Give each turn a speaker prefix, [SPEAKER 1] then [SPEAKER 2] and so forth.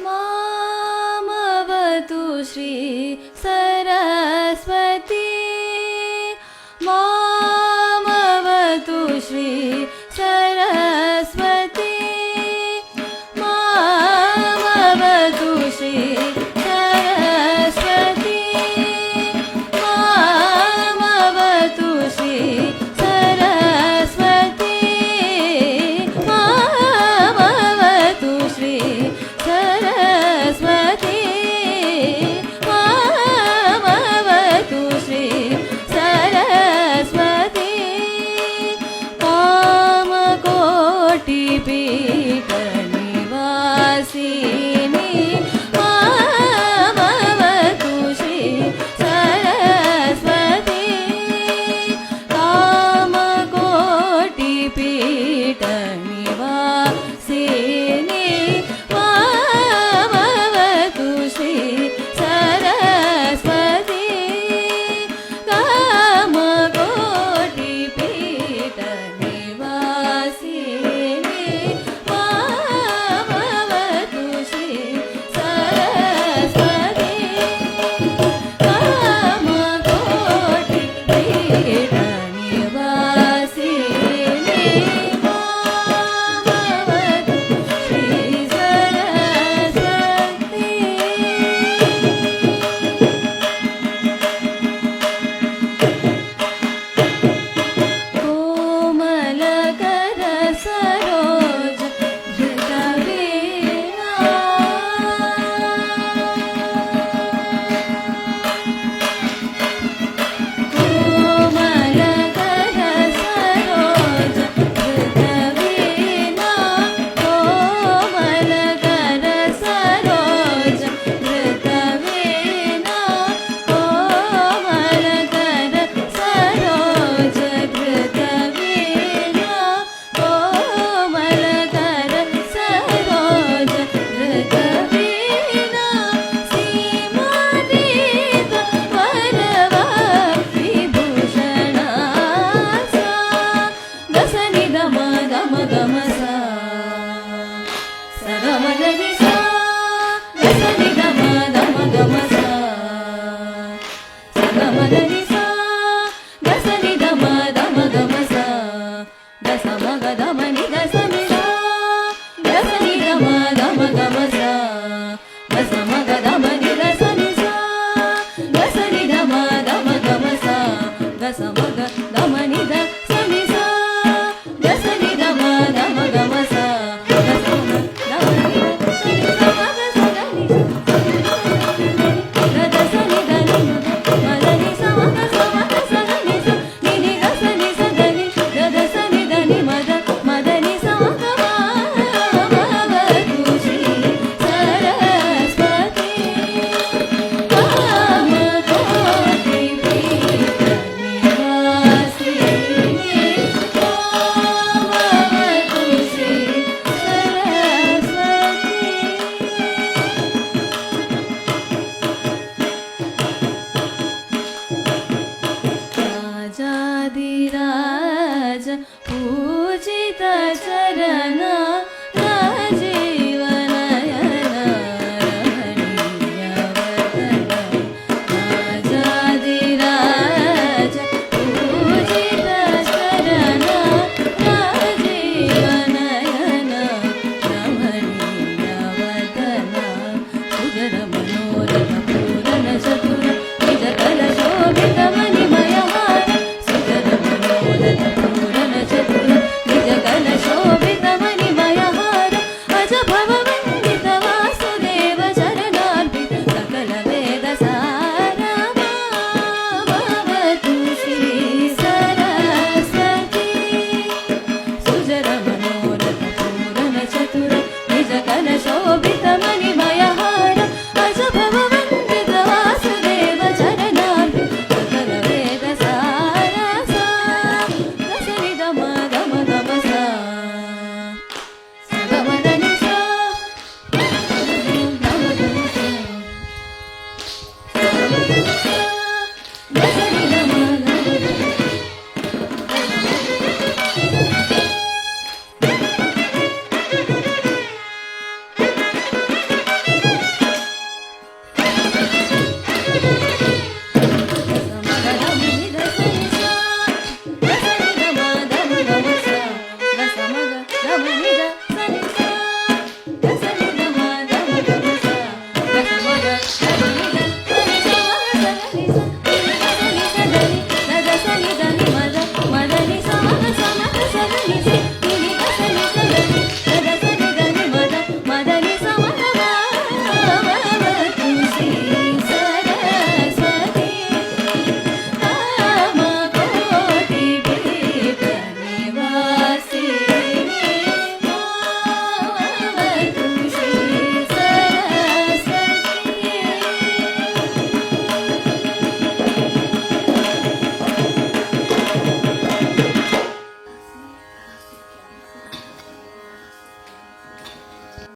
[SPEAKER 1] मामवतु श्री सरस्वती मामवतु श्री सरस्वती मामवतु श्री सरस्वती मामवतु श्री सरस्वती मामवतु श्री सरस्वती मामवतु श्री सरस्वती कामकोटिपीठनिवासिनी मामवतु श्री सरस्वती कामकोटिपीठनिवासिनी मामवतु श्री सरस्वती कामकोटिपीठनिवासिनी मामवतु श्री सरस्वती कामकोटिपीठनिवासिनी मामवतु श्री सरस्वती कोमलकर सरोज धृतवीणा कोमलकर सरोज धृतवीणा कोमलकर सरोज धृतवीणा कोमलकर सरोज धृतवीणा कोमलकर सरोज धृतवीणा सीमातीत वरवक्तिभूषणा सा दसनि गम गम गम सा स गम गरि